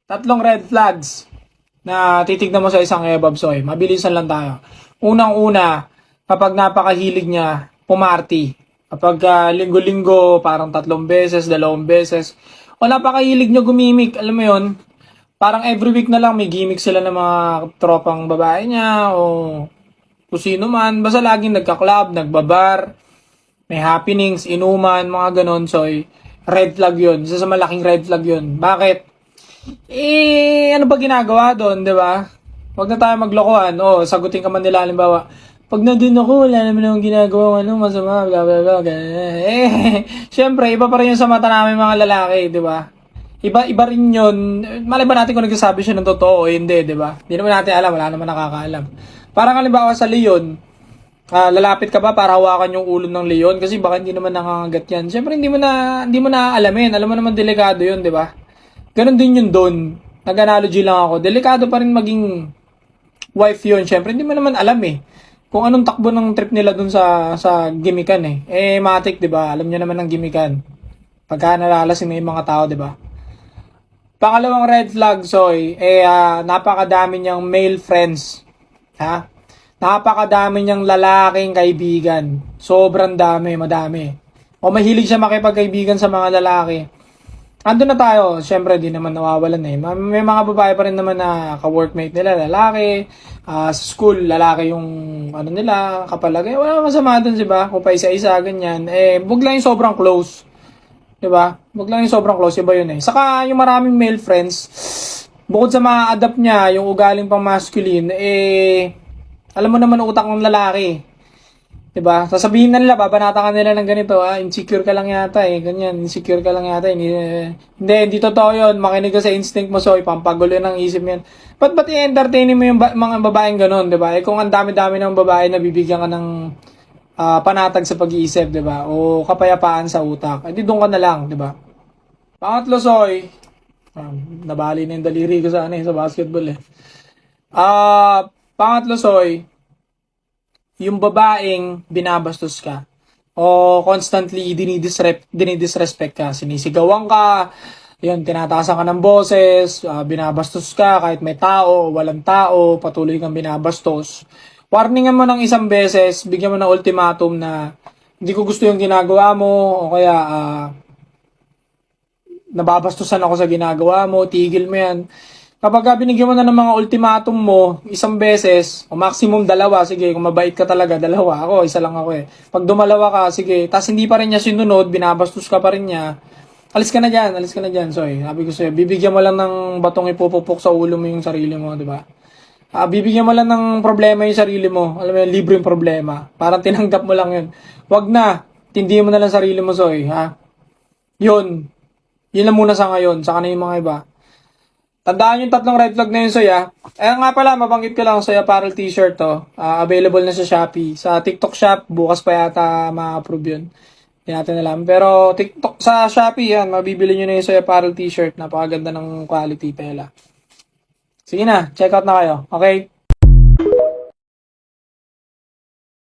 Tatlong red flags na titignan mo sa isang kebab soy. Mabilisan lang tayo. Unang-una, kapag napakahilig niya pumarty. Kapag linggo-linggo, parang 3 beses, 2 beses. O napakahilig niya gumimik. Alam mo yon, parang every week na lang may gimmick sila ng mga tropang babae niya o kung sino man. Basta laging nagka-club, nagbabar, may happenings, inuman, mga ganon. Soy, red flag yun. Isa sa malaking red flag yun. Bakit? Ano ba ginagawa doon, di ba? Huwag na tayo maglokohan. O, sagutin ka man nila, halimbawa, pag nandun ako, wala naman akong ginagawa, masama, bla bla bla. Syempre, iba pa rin yung sa mata namin mga lalaki, di ba? Iba rin yun. Malay ba natin kung nagsasabi siya ng totoo o hindi, di ba? Hindi naman natin alam, wala naman nakakaalam. Parang halimbawa sa leon, lalapit ka ba para hawakan yung ulo ng leon? Kasi baka hindi naman nangangagat yan. Syempre, hindi mo na alamin. Alam mo naman delikado yun, di ba? Ganon din yun doon. Nag-analogy lang ako. Delikado pa rin maging wife yun. Siyempre, hindi mo naman alam eh. Kung anong takbo ng trip nila doon sa gimikan eh. Matik, di ba? Alam niyo naman ng gimikan. Pagka nalalasing na yung mga tao, di ba? Pangalawang red flag, Soy, napakadami niyang male friends. Ha? Napakadami niyang lalaking kaibigan. Sobrang dami, madami. O mahilig siya makipagkaibigan sa mga lalaki. Andun na tayo, syempre di naman nawawalan eh. May mga babae pa rin naman na ka-workmate nila, lalaki. Sa school, lalaki yung ano nila, kapalagay. Wala masama dun, di ba? Kung pa isa-isa, ganyan. Wag lang yung sobrang close. Di ba? Wag lang yung sobrang close, iba yun eh. Saka yung maraming male friends, bukod sa ma-adapt niya, yung ugaling pang masculine, alam mo naman utak ng lalaki. Diba? Sasabihin na nila, babanata ka nila ng ganito, insecure ka lang yata ganyan, insecure ka lang yata, hindi totoo yun, makinig ka sa instinct mo, so ipampagulo ng isip mo yan. Ba't i-entertain mo yung mga babaeng ganun, diba? Kung ang dami-dami ng babae na bibigyan ka ng panatag sa pag-iisip, diba? O kapayapaan sa utak, edi doon ka na lang, diba? Pangatlo, Soy, nabali na yung daliri ko sa basketball eh. Pangatlo, Soy, yung babaeng binabastos ka o constantly dinidisrespect ka, sinisigawan ka, yun, tinataasan ka ng boses, binabastos ka kahit may tao o walang tao, patuloy kang binabastos. Warningan mo ng 1 beses, bigyan mo ng ultimatum na hindi ko gusto yung ginagawa mo o kaya nababastusan ako sa ginagawa mo, tigil mo yan. Kapag binigyan mo na ng mga ultimatum mo, 1 beses, o maximum 2, sige, kung mabait ka talaga, 2, ako, 1 lang ako eh. Pag dumalawa ka, sige, tas hindi pa rin niya sinunod, binabastos ka pa rin niya, alis ka na dyan, Soy. Sabi ko sa'yo, bibigyan mo lang ng batong ipupupok sa ulo mo yung sarili mo, di ba? Bibigyan mo lang ng problema yung sarili mo, alam mo yun, libre yung problema. Parang tinanggap mo lang yun. Wag na, tindihin mo na lang sarili mo, Soy, ha? Yun lang muna sa ngayon, saka na yung mga iba. Tandaan yung 3 red flag na yun, Soy, nga pala, mabanggit ko lang, Soy Apparel t-shirt to. Available na sa Shopee. Sa TikTok shop, bukas pa yata ma-approve yun. Hindi natin alam. Pero TikTok, sa Shopee yan, mabibili nyo na yung Soy Apparel t-shirt. Napakaganda ng quality, pela. Sige na, check out na kayo. Okay?